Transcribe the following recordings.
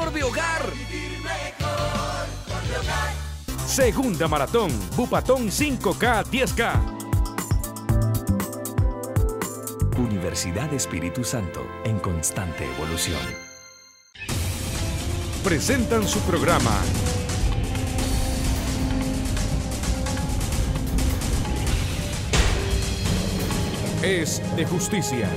Orbe-Hogar. Segunda maratón, Bupatón 5K, 10K. Universidad Espíritu Santo, en constante evolución. Presentan su programa Es de Justicia.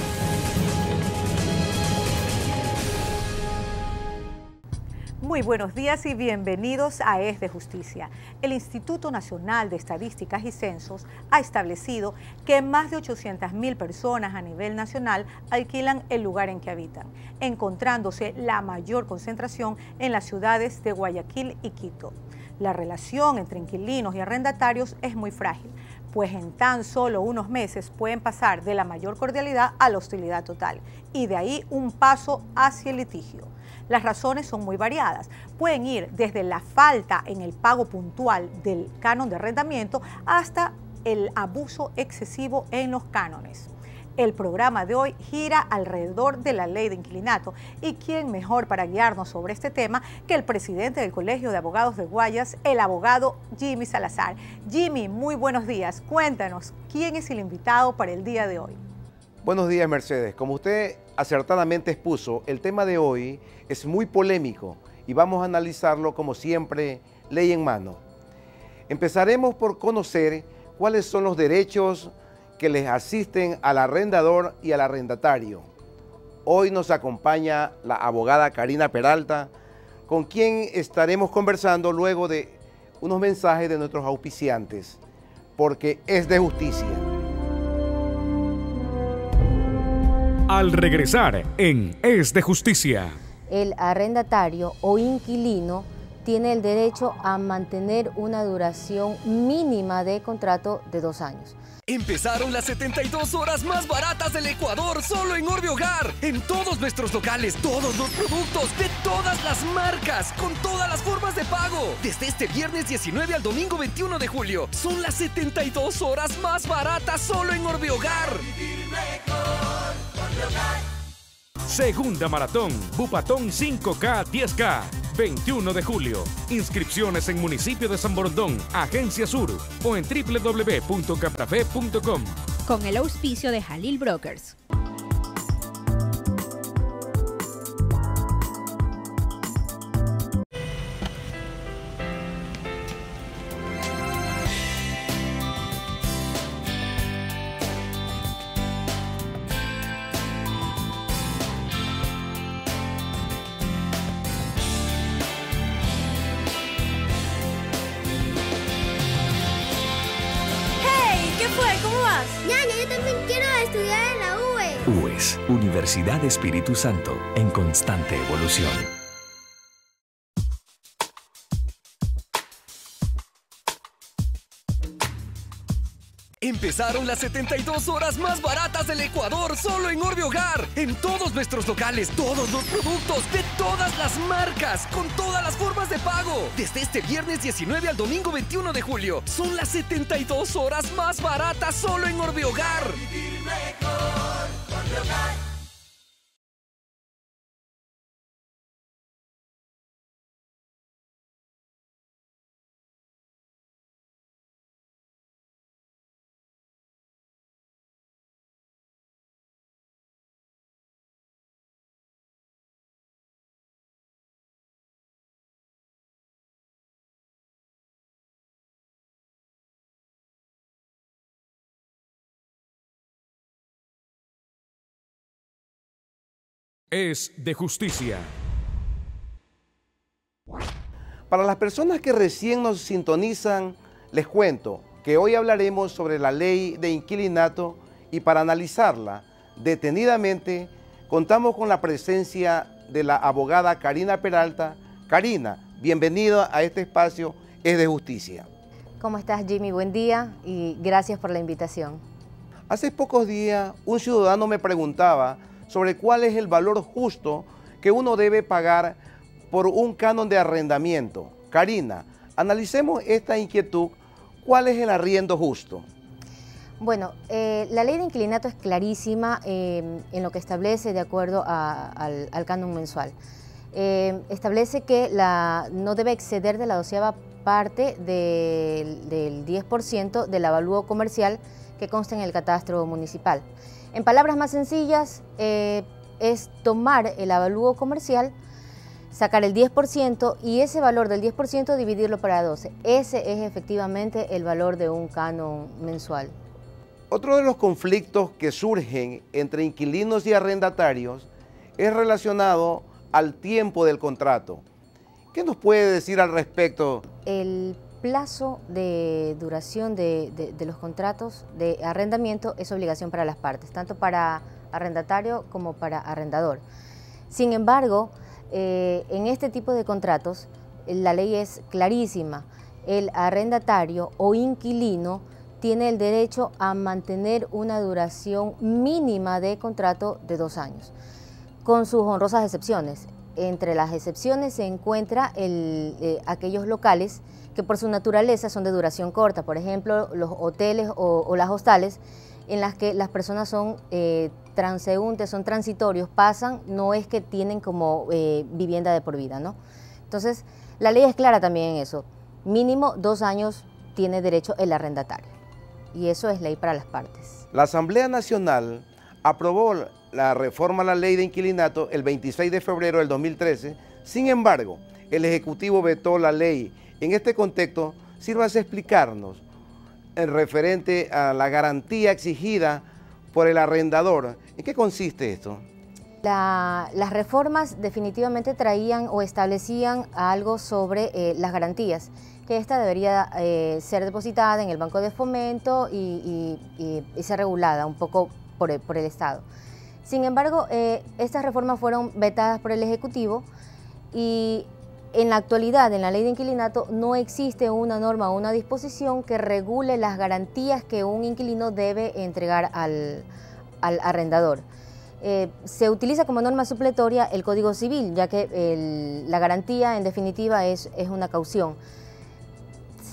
Muy buenos días y bienvenidos a Es de Justicia. El Instituto Nacional de Estadísticas y Censos ha establecido que más de 800.000 personas a nivel nacional alquilan el lugar en que habitan, encontrándose la mayor concentración en las ciudades de Guayaquil y Quito. La relación entre inquilinos y arrendatarios es muy frágil, pues en tan solo unos meses pueden pasar de la mayor cordialidad a la hostilidad total, y de ahí un paso hacia el litigio. Las razones son muy variadas. Pueden ir desde la falta en el pago puntual del canon de arrendamiento hasta el abuso excesivo en los cánones. El programa de hoy gira alrededor de la ley de inquilinato, y quién mejor para guiarnos sobre este tema que el presidente del Colegio de Abogados de Guayas, el abogado Jimmy Salazar. Jimmy, muy buenos días. Cuéntanos, ¿quién es el invitado para el día de hoy? Buenos días, Mercedes. Como usted acertadamente expuso, el tema de hoy es muy polémico y vamos a analizarlo, como siempre, ley en mano. Empezaremos por conocer cuáles son los derechos que les asisten al arrendador y al arrendatario. Hoy nos acompaña la abogada Karina Peralta, con quien estaremos conversando luego de unos mensajes de nuestros auspiciantes, porque es de justicia. Al regresar en Es de Justicia. El arrendatario o inquilino tiene el derecho a mantener una duración mínima de contrato de 2 años. Empezaron las 72 horas más baratas del Ecuador solo en Orbe-Hogar. En todos nuestros locales, todos los productos, de todas las marcas, con todas las formas de pago. Desde este viernes 19 al domingo 21 de julio. Son las 72 horas más baratas solo en Orbe-Hogar. Segunda maratón, Bupatón 5K, 10K. 21 de julio. Inscripciones en municipio de San Borondón, Agencia Sur o en www.caprafe.com. Con el auspicio de Jalil Brokers. UES, Universidad Espíritu Santo, en constante evolución. Empezaron las 72 horas más baratas del Ecuador solo en Orbe-Hogar. En todos nuestros locales, todos los productos, de todas las marcas, con todas las formas de pago. Desde este viernes 19 al domingo 21 de julio. Son las 72 horas más baratas solo en Orbe-Hogar. Es de Justicia. Para las personas que recién nos sintonizan, les cuento que hoy hablaremos sobre la ley de inquilinato, y para analizarla detenidamente contamos con la presencia de la abogada Karina Peralta. Karina, bienvenida a este espacio Es de Justicia. ¿Cómo estás, Jimmy? Buen día y gracias por la invitación. Hace pocos días un ciudadano me preguntaba sobre cuál es el valor justo que uno debe pagar por un canon de arrendamiento. Karina, analicemos esta inquietud. ¿Cuál es el arriendo justo? Bueno, la ley de inquilinato es clarísima en lo que establece de acuerdo al canon mensual. establece que no debe exceder de la 12ª parte del 10% del avalúo comercial que consta en el catastro municipal. En palabras más sencillas, es tomar el avalúo comercial, sacar el 10% y ese valor del 10% dividirlo para 12. Ese es efectivamente el valor de un canon mensual. Otro de los conflictos que surgen entre inquilinos y arrendatarios es relacionado al tiempo del contrato. ¿Qué nos puede decir al respecto? El plazo de duración de los contratos de arrendamiento es obligación para las partes, tanto para arrendatario como para arrendador. Sin embargo, en este tipo de contratos la ley es clarísima. El arrendatario o inquilino tiene el derecho a mantener una duración mínima de contrato de 2 años, con sus honrosas excepciones. Entre las excepciones se encuentra aquellos locales que por su naturaleza son de duración corta, por ejemplo, los hoteles o las hostales, en las que las personas son transeúntes, son transitorios, pasan, no es que tienen como vivienda de por vida, ¿no? Entonces, la ley es clara también en eso. Mínimo 2 años tiene derecho el arrendatario, y eso es ley para las partes. La Asamblea Nacional aprobó la reforma a la ley de inquilinato el 26 de febrero del 2013, sin embargo, el Ejecutivo vetó la ley. En este contexto, sírvase explicarnos en referente a la garantía exigida por el arrendador. ¿En qué consiste esto? Las reformas definitivamente traían o establecían algo sobre las garantías, que esta debería ser depositada en el Banco de Fomento y ser regulada un poco por el Estado. Sin embargo, estas reformas fueron vetadas por el Ejecutivo y en la actualidad, en la ley de inquilinato, no existe una norma o una disposición que regule las garantías que un inquilino debe entregar al arrendador. Se utiliza como norma supletoria el Código Civil, ya que la garantía en definitiva es una caución.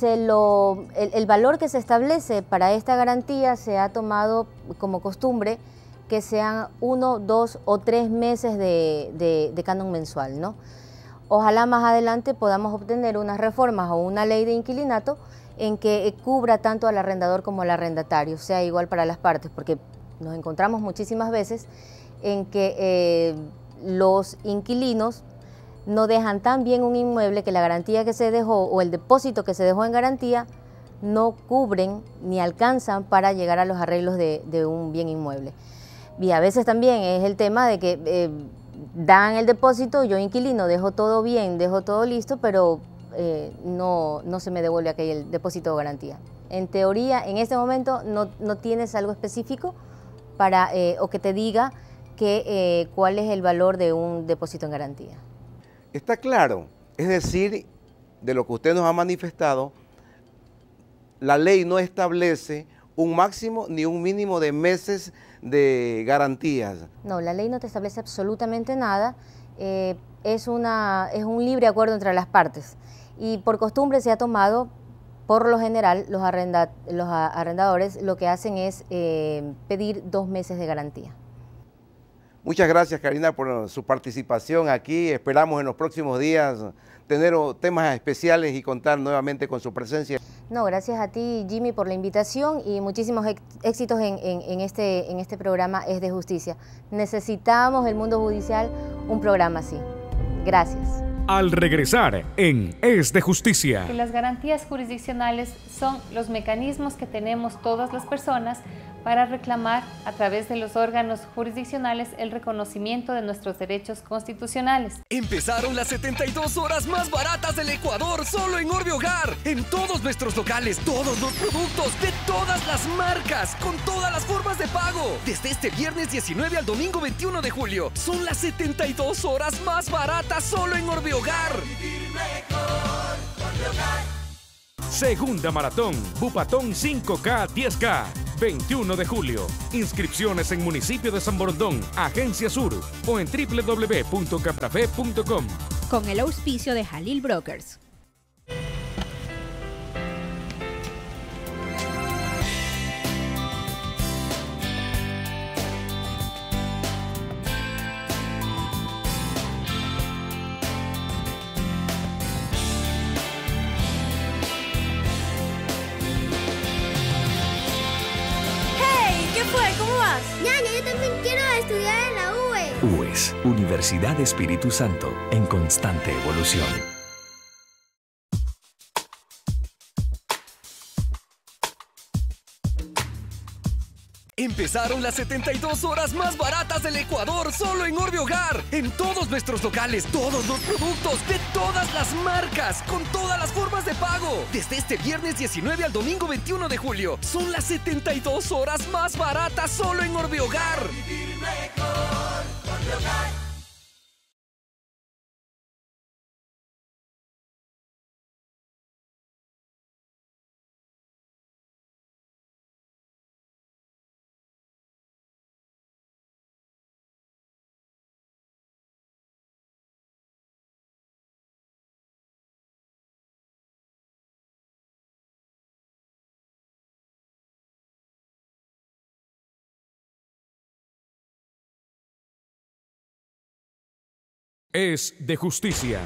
El valor que se establece para esta garantía se ha tomado como costumbre que sean 1, 2 o 3 meses de canon mensual, ¿no? Ojalá más adelante podamos obtener unas reformas o una ley de inquilinato en que cubra tanto al arrendador como al arrendatario, sea igual para las partes, porque nos encontramos muchísimas veces en que los inquilinos no dejan tan bien un inmueble que la garantía que se dejó o el depósito que se dejó en garantía no cubren ni alcanzan para llegar a los arreglos de un bien inmueble. Y a veces también es el tema de que dan el depósito, yo inquilino dejo todo bien, dejo todo listo, pero no se me devuelve aquel depósito o garantía. En teoría, en este momento no tienes algo específico para o que te diga cuál es el valor de un depósito en garantía. Está claro, es decir, de lo que usted nos ha manifestado, la ley no establece un máximo ni un mínimo de meses de garantías. No, la ley no te establece absolutamente nada, es un libre acuerdo entre las partes y por costumbre se ha tomado, por lo general, los arrendadores lo que hacen es pedir 2 meses de garantía. Muchas gracias, Karina, por su participación aquí. Esperamos en los próximos días tener temas especiales y contar nuevamente con su presencia. No, gracias a ti, Jimmy, por la invitación y muchísimos éxitos en este programa Es de Justicia. Necesitamos el mundo judicial un programa así. Gracias. Al regresar en Es de Justicia. Las garantías jurisdiccionales son los mecanismos que tenemos todas las personas para reclamar a través de los órganos jurisdiccionales el reconocimiento de nuestros derechos constitucionales. Empezaron las 72 horas más baratas del Ecuador solo en Orbe Hogar. En todos nuestros locales, todos los productos, de todas las marcas, con todas las formas de pago. Desde este viernes 19 al domingo 21 de julio. Son las 72 horas más baratas solo en Orbe Hogar. Segunda Maratón Bupatón 5K 10K. 21 de julio. Inscripciones en municipio de San Borondón, Agencia Sur o en www.caprafe.com. Con el auspicio de Halil Brokers. Ñaña, yo también quiero estudiar en la UES. UES, Universidad Espíritu Santo, en constante evolución. Empezaron las 72 horas más baratas del Ecuador solo en Orbe Hogar. En todos nuestros locales, todos los productos, de todas las marcas, con todas las formas de pago. Desde este viernes 19 al domingo 21 de julio. Son las 72 horas más baratas solo en Orbe Hogar. Vivir mejor, Orbe Hogar. Es de justicia.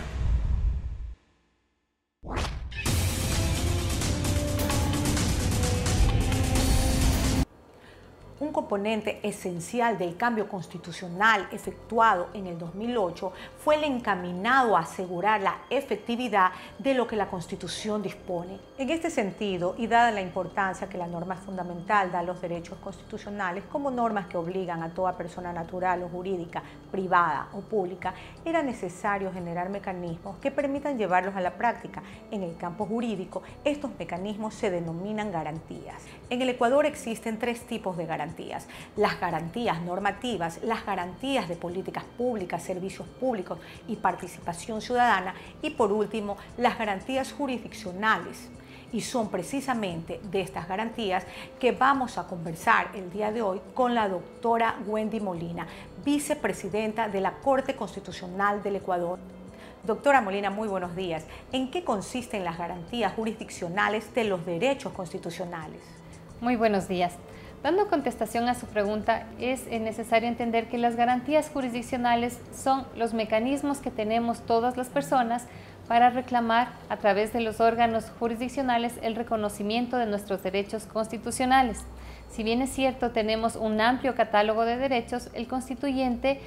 Un componente esencial del cambio constitucional efectuado en el 2008 fue el encaminado a asegurar la efectividad de lo que la Constitución dispone. En este sentido, y dada la importancia que la norma fundamental da a los derechos constitucionales como normas que obligan a toda persona natural o jurídica, privada o pública, era necesario generar mecanismos que permitan llevarlos a la práctica. En el campo jurídico, estos mecanismos se denominan garantías. En el Ecuador existen tres tipos de garantías: las garantías normativas, las garantías de políticas públicas, servicios públicos y participación ciudadana, y por último, las garantías jurisdiccionales. Y son precisamente de estas garantías que vamos a conversar el día de hoy con la doctora Wendy Molina, vicepresidenta de la Corte Constitucional del Ecuador. Doctora Molina, muy buenos días. ¿En qué consisten las garantías jurisdiccionales de los derechos constitucionales? Muy buenos días. Dando contestación a su pregunta, es necesario entender que las garantías jurisdiccionales son los mecanismos que tenemos todas las personas para reclamar a través de los órganos jurisdiccionales el reconocimiento de nuestros derechos constitucionales. Si bien es cierto, tenemos un amplio catálogo de derechos, el constituyente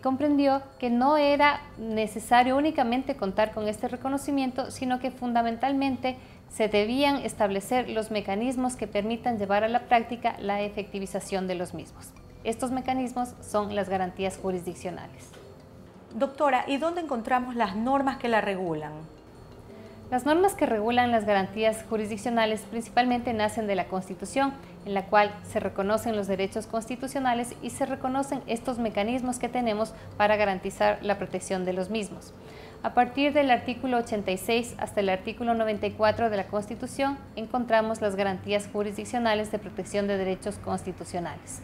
comprendió que no era necesario únicamente contar con este reconocimiento, sino que fundamentalmente se debían establecer los mecanismos que permitan llevar a la práctica la efectivización de los mismos. Estos mecanismos son las garantías jurisdiccionales. Doctora, ¿y dónde encontramos las normas que la regulan? Las normas que regulan las garantías jurisdiccionales principalmente nacen de la Constitución, en la cual se reconocen los derechos constitucionales y se reconocen estos mecanismos que tenemos para garantizar la protección de los mismos. A partir del artículo 86 hasta el artículo 94 de la Constitución encontramos las garantías jurisdiccionales de protección de derechos constitucionales.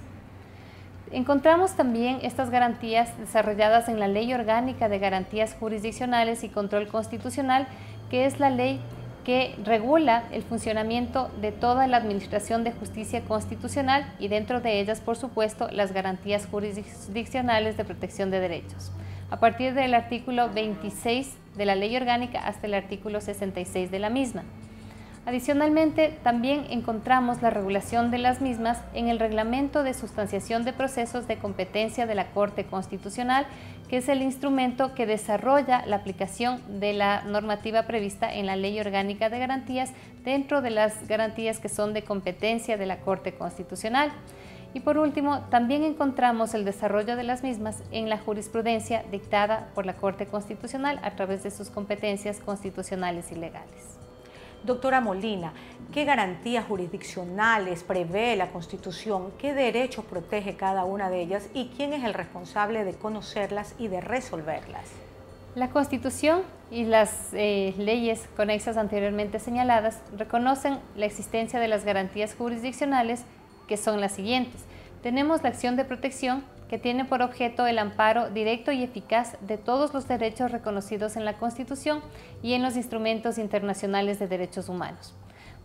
Encontramos también estas garantías desarrolladas en la Ley Orgánica de Garantías Jurisdiccionales y Control Constitucional, que es la ley que regula el funcionamiento de toda la Administración de Justicia Constitucional y dentro de ellas, por supuesto, las garantías jurisdiccionales de protección de derechos. A partir del artículo 26 de la Ley Orgánica hasta el artículo 66 de la misma. Adicionalmente, también encontramos la regulación de las mismas en el Reglamento de Sustanciación de Procesos de Competencia de la Corte Constitucional, que es el instrumento que desarrolla la aplicación de la normativa prevista en la Ley Orgánica de Garantías dentro de las garantías que son de competencia de la Corte Constitucional. Y por último, también encontramos el desarrollo de las mismas en la jurisprudencia dictada por la Corte Constitucional a través de sus competencias constitucionales y legales. Doctora Molina, ¿qué garantías jurisdiccionales prevé la Constitución? ¿Qué derechos protege cada una de ellas? ¿Y quién es el responsable de conocerlas y de resolverlas? La Constitución y las leyes conexas anteriormente señaladas reconocen la existencia de las garantías jurisdiccionales, que son las siguientes. Tenemos la acción de protección, que tiene por objeto el amparo directo y eficaz de todos los derechos reconocidos en la Constitución y en los instrumentos internacionales de derechos humanos.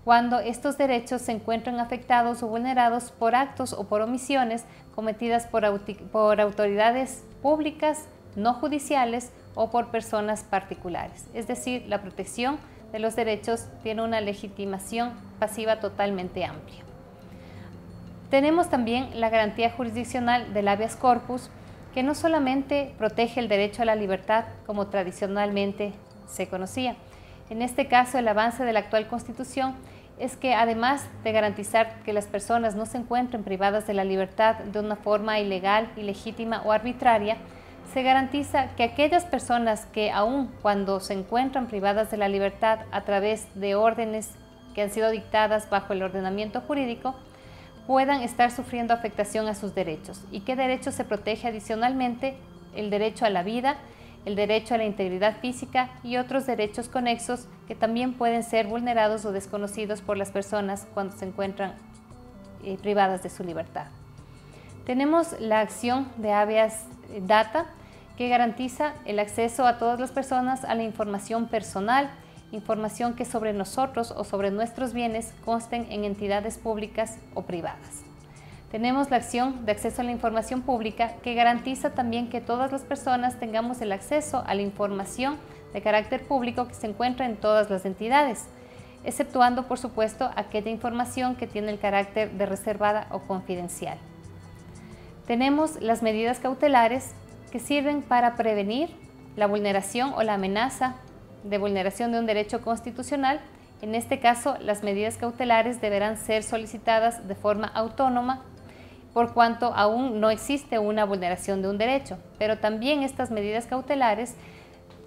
Cuando estos derechos se encuentran afectados o vulnerados por actos o por omisiones cometidas por autoridades públicas, no judiciales o por personas particulares. Es decir, la protección de los derechos tiene una legitimación pasiva totalmente amplia. Tenemos también la garantía jurisdiccional del habeas corpus, que no solamente protege el derecho a la libertad como tradicionalmente se conocía. En este caso, el avance de la actual Constitución es que además de garantizar que las personas no se encuentren privadas de la libertad de una forma ilegal, ilegítima o arbitraria, se garantiza que aquellas personas que aun cuando se encuentran privadas de la libertad a través de órdenes que han sido dictadas bajo el ordenamiento jurídico, puedan estar sufriendo afectación a sus derechos. ¿Y qué derecho se protege adicionalmente? El derecho a la vida, el derecho a la integridad física y otros derechos conexos que también pueden ser vulnerados o desconocidos por las personas cuando se encuentran privadas de su libertad. Tenemos la acción de habeas data, que garantiza el acceso a todas las personas a la información personal, información que sobre nosotros o sobre nuestros bienes consten en entidades públicas o privadas. Tenemos la acción de acceso a la información pública, que garantiza también que todas las personas tengamos el acceso a la información de carácter público que se encuentra en todas las entidades, exceptuando, por supuesto, aquella información que tiene el carácter de reservada o confidencial. Tenemos las medidas cautelares, que sirven para prevenir la vulneración o la amenaza de vulneración de un derecho constitucional. En este caso, las medidas cautelares deberán ser solicitadas de forma autónoma, por cuanto aún no existe una vulneración de un derecho, pero también estas medidas cautelares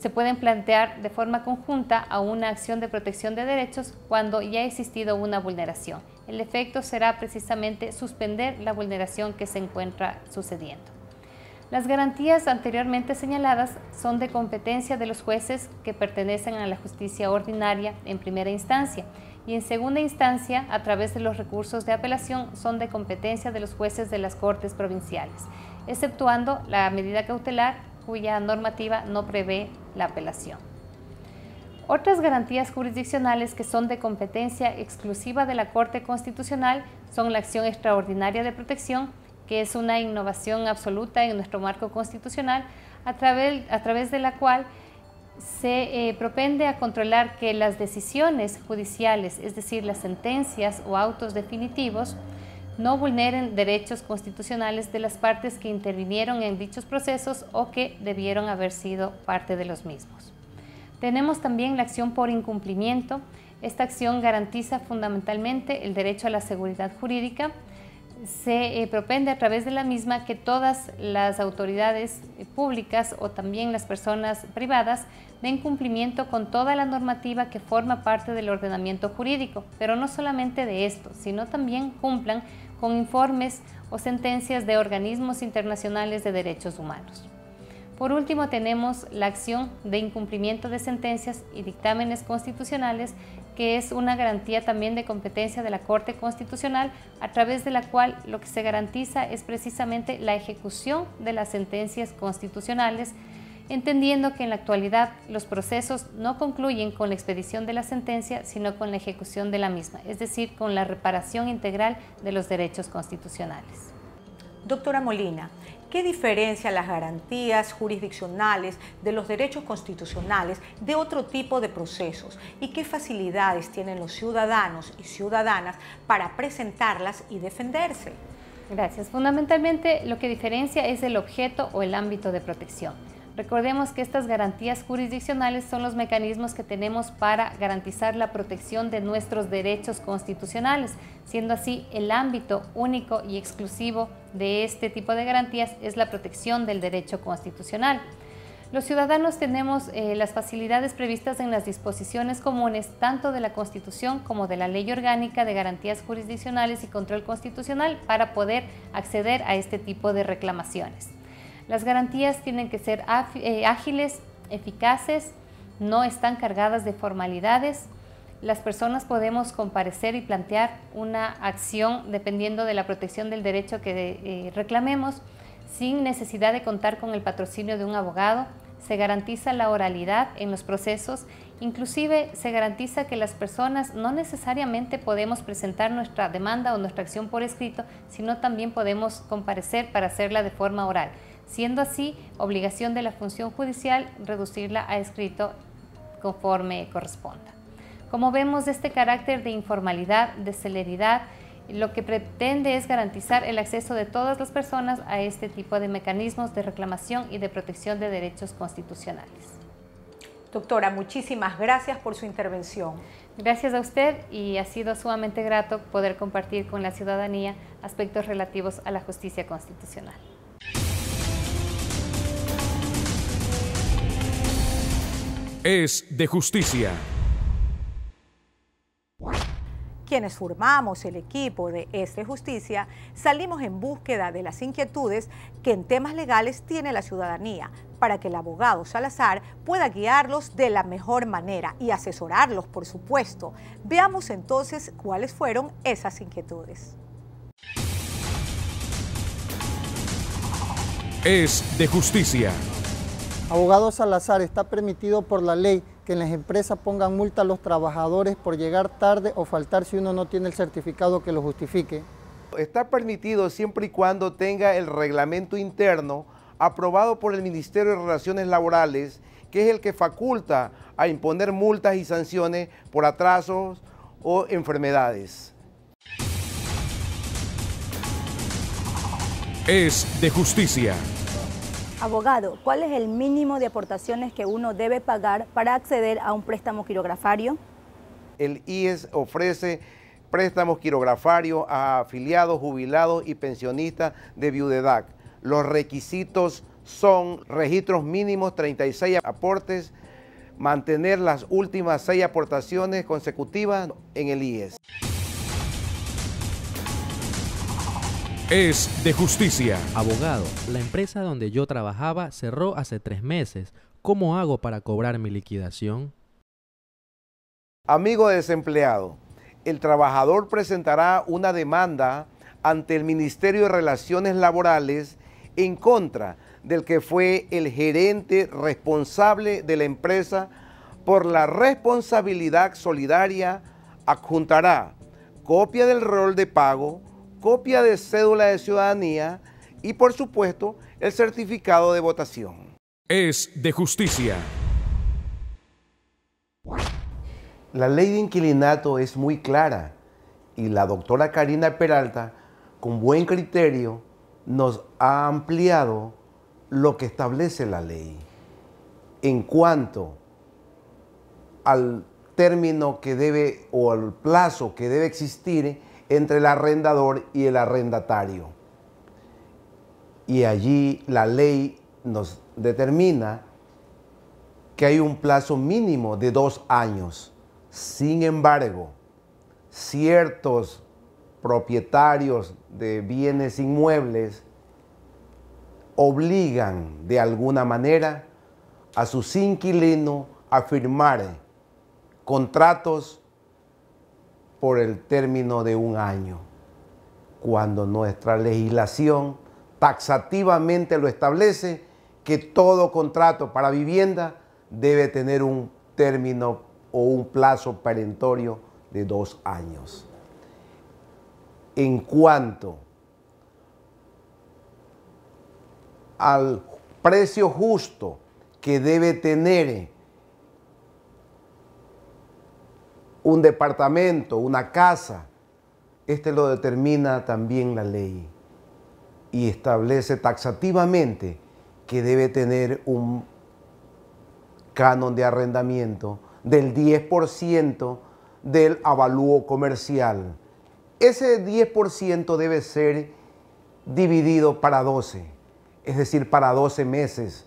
se pueden plantear de forma conjunta a una acción de protección de derechos cuando ya ha existido una vulneración. El efecto será precisamente suspender la vulneración que se encuentra sucediendo. Las garantías anteriormente señaladas son de competencia de los jueces que pertenecen a la justicia ordinaria en primera instancia, y en segunda instancia, a través de los recursos de apelación, son de competencia de los jueces de las Cortes provinciales, exceptuando la medida cautelar, cuya normativa no prevé la apelación. Otras garantías jurisdiccionales que son de competencia exclusiva de la Corte Constitucional son la acción extraordinaria de protección, que es una innovación absoluta en nuestro marco constitucional, a través de la cual se propende a controlar que las decisiones judiciales, es decir, las sentencias o autos definitivos, no vulneren derechos constitucionales de las partes que intervinieron en dichos procesos o que debieron haber sido parte de los mismos. Tenemos también la acción por incumplimiento. Esta acción garantiza fundamentalmente el derecho a la seguridad jurídica. Se propende a través de la misma que todas las autoridades públicas o también las personas privadas den cumplimiento con toda la normativa que forma parte del ordenamiento jurídico, pero no solamente de esto, sino también cumplan con informes o sentencias de organismos internacionales de derechos humanos. Por último, tenemos la acción de incumplimiento de sentencias y dictámenes constitucionales, que es una garantía también de competencia de la Corte Constitucional, a través de la cual lo que se garantiza es precisamente la ejecución de las sentencias constitucionales, entendiendo que en la actualidad los procesos no concluyen con la expedición de la sentencia, sino con la ejecución de la misma, es decir, con la reparación integral de los derechos constitucionales. Doctora Molina, ¿qué diferencia las garantías jurisdiccionales de los derechos constitucionales de otro tipo de procesos y qué facilidades tienen los ciudadanos y ciudadanas para presentarlas y defenderse? Gracias. Fundamentalmente lo que diferencia es el objeto o el ámbito de protección. Recordemos que estas garantías jurisdiccionales son los mecanismos que tenemos para garantizar la protección de nuestros derechos constitucionales, siendo así el ámbito único y exclusivo de este tipo de garantías es la protección del derecho constitucional. Los ciudadanos tenemos las facilidades previstas en las disposiciones comunes tanto de la Constitución como de la Ley Orgánica de Garantías Jurisdiccionales y Control Constitucional para poder acceder a este tipo de reclamaciones. Las garantías tienen que ser ágiles, eficaces, no están cargadas de formalidades. Las personas podemos comparecer y plantear una acción dependiendo de la protección del derecho que reclamemos, sin necesidad de contar con el patrocinio de un abogado. Se garantiza la oralidad en los procesos, inclusive se garantiza que las personas no necesariamente podemos presentar nuestra demanda o nuestra acción por escrito, sino también podemos comparecer para hacerla de forma oral. Siendo así, obligación de la función judicial reducirla a escrito conforme corresponda. Como vemos, este carácter de informalidad, de celeridad, Lo que pretende es garantizar el acceso de todas las personas a este tipo de mecanismos de reclamación y de protección de derechos constitucionales. Doctora, muchísimas gracias por su intervención. Gracias a usted, y ha sido sumamente grato poder compartir con la ciudadanía aspectos relativos a la justicia constitucional. Es de justicia. Quienes formamos el equipo de Es de Justicia salimos en búsqueda de las inquietudes que en temas legales tiene la ciudadanía para que el abogado Salazar pueda guiarlos de la mejor manera y asesorarlos, por supuesto. Veamos entonces cuáles fueron esas inquietudes. Es de justicia. Abogado Salazar, ¿está permitido por la ley que en las empresas pongan multa a los trabajadores por llegar tarde o faltar si uno no tiene el certificado que lo justifique? Está permitido siempre y cuando tenga el reglamento interno aprobado por el Ministerio de Relaciones Laborales, que es el que faculta a imponer multas y sanciones por atrasos o enfermedades. Es de justicia. Abogado, ¿cuál es el mínimo de aportaciones que uno debe pagar para acceder a un préstamo quirografario? El IES ofrece préstamos quirografarios a afiliados, jubilados y pensionistas de viudedad. Los requisitos son registros mínimos, 36 aportes, mantener las últimas 6 aportaciones consecutivas en el IES. Es de justicia. Abogado, la empresa donde yo trabajaba cerró hace 3 meses. ¿Cómo hago para cobrar mi liquidación? Amigo desempleado, el trabajador presentará una demanda ante el Ministerio de Relaciones Laborales en contra del que fue el gerente responsable de la empresa por la responsabilidad solidaria. Adjuntará copia del rol de pago, copia de cédula de ciudadanía y, por supuesto, el certificado de votación. Es de justicia. La ley de inquilinato es muy clara y la doctora Karina Peralta, con buen criterio, nos ha ampliado lo que establece la ley en cuanto al término que debe o al plazo que debe existir entre el arrendador y el arrendatario. Y allí la ley nos determina que hay un plazo mínimo de 2 años. Sin embargo, ciertos propietarios de bienes inmuebles obligan de alguna manera a sus inquilinos a firmar contratos por el término de 1 año, cuando nuestra legislación taxativamente lo establece, que todo contrato para vivienda debe tener un término o un plazo perentorio de 2 años. En cuanto al precio justo que debe tener un departamento, una casa, este lo determina también la ley y establece taxativamente que debe tener un canon de arrendamiento del 10% del avalúo comercial. Ese 10% debe ser dividido para 12, es decir, para 12 meses.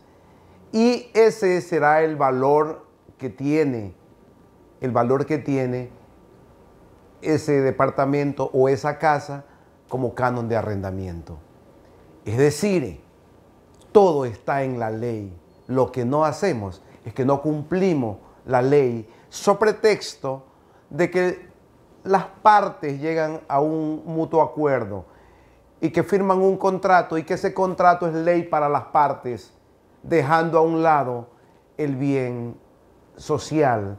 Y ese será el valor que tiene ese departamento o esa casa como canon de arrendamiento. Es decir, todo está en la ley. Lo que no hacemos es que no cumplimos la ley sobre pretexto de que las partes llegan a un mutuo acuerdo y que firman un contrato y que ese contrato es ley para las partes, dejando a un lado el bien social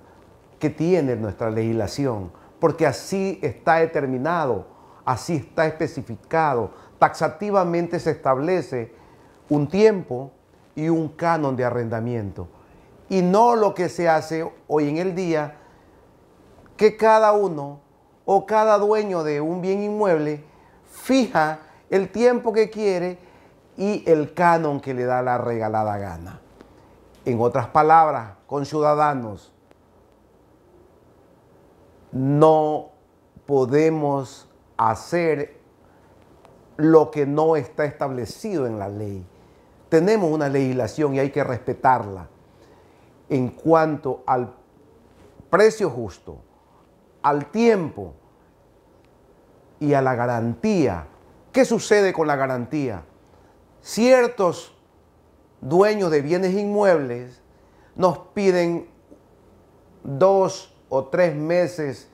que tiene nuestra legislación, porque así está determinado, así está especificado, taxativamente se establece un tiempo y un canon de arrendamiento. Y no lo que se hace hoy en el día, que cada uno o cada dueño de un bien inmueble fija el tiempo que quiere y el canon que le da la regalada gana. En otras palabras, conciudadanos, no podemos hacer lo que no está establecido en la ley. Tenemos una legislación y hay que respetarla. En cuanto al precio justo, al tiempo y a la garantía. ¿Qué sucede con la garantía? Ciertos dueños de bienes inmuebles nos piden 2 o 3 meses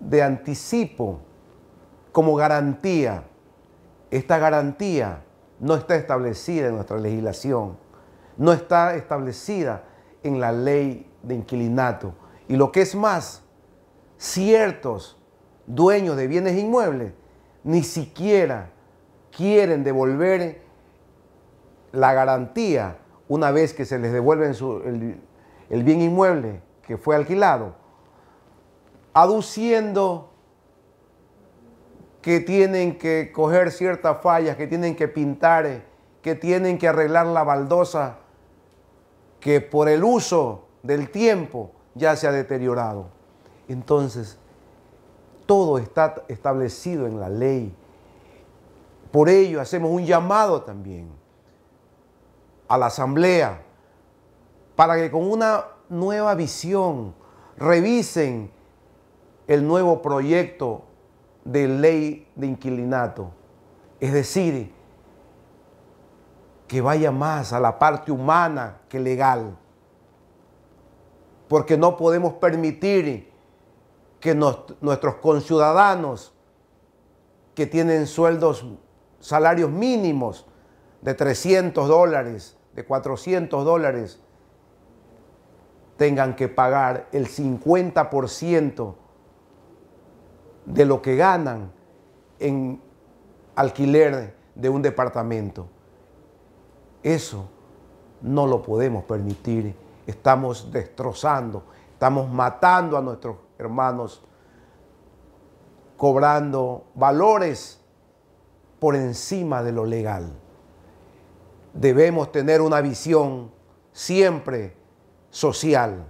de anticipo como garantía. Esta garantía no está establecida en nuestra legislación, no está establecida en la ley de inquilinato. Y lo que es más, ciertos dueños de bienes inmuebles ni siquiera quieren devolver la garantía una vez que se les devuelve el bien inmueble que fue alquilado, aduciendo que tienen que coger ciertas fallas, que tienen que pintar, que tienen que arreglar la baldosa, que por el uso del tiempo ya se ha deteriorado. Entonces, todo está establecido en la ley. Por ello, hacemos un llamado también a la Asamblea para que con una nueva visión revisen el nuevo proyecto de ley de inquilinato. Es decir, que vaya más a la parte humana que legal. Porque no podemos permitir que nuestros conciudadanos que tienen salarios mínimos de $300, de $400, tengan que pagar el 50% de lo que ganan en alquiler de un departamento. Eso no lo podemos permitir. Estamos destrozando, estamos matando a nuestros hermanos, cobrando valores por encima de lo legal. Debemos tener una visión siempre social.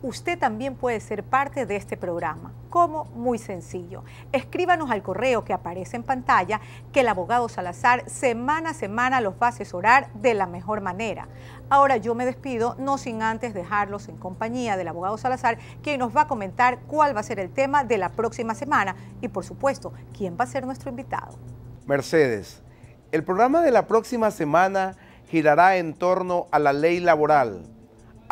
Usted también puede ser parte de este programa. ¿Cómo? Muy sencillo. Escríbanos al correo que aparece en pantalla, que el abogado Salazar semana a semana los va a asesorar de la mejor manera. Ahora yo me despido, no sin antes dejarlos en compañía del abogado Salazar, quien nos va a comentar cuál va a ser el tema de la próxima semana y, por supuesto, quién va a ser nuestro invitado. Mercedes, el programa de la próxima semana girará en torno a la ley laboral.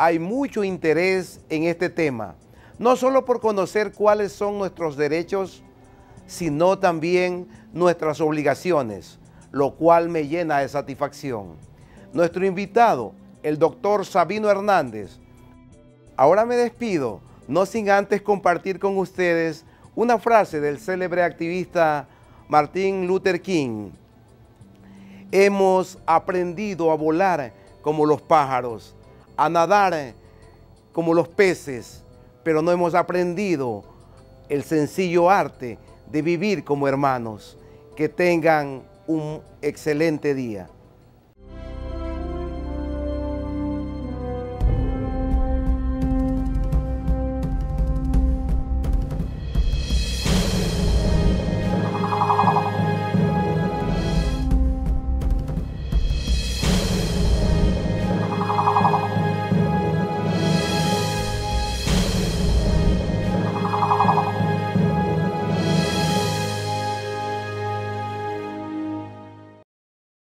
Hay mucho interés en este tema, no solo por conocer cuáles son nuestros derechos, sino también nuestras obligaciones, lo cual me llena de satisfacción. Nuestro invitado, el doctor Sabino Hernández. Ahora me despido, no sin antes compartir con ustedes una frase del célebre activista Martin Luther King. Hemos aprendido a volar como los pájaros, a nadar como los peces, pero no hemos aprendido el sencillo arte de vivir como hermanos. Que tengan un excelente día.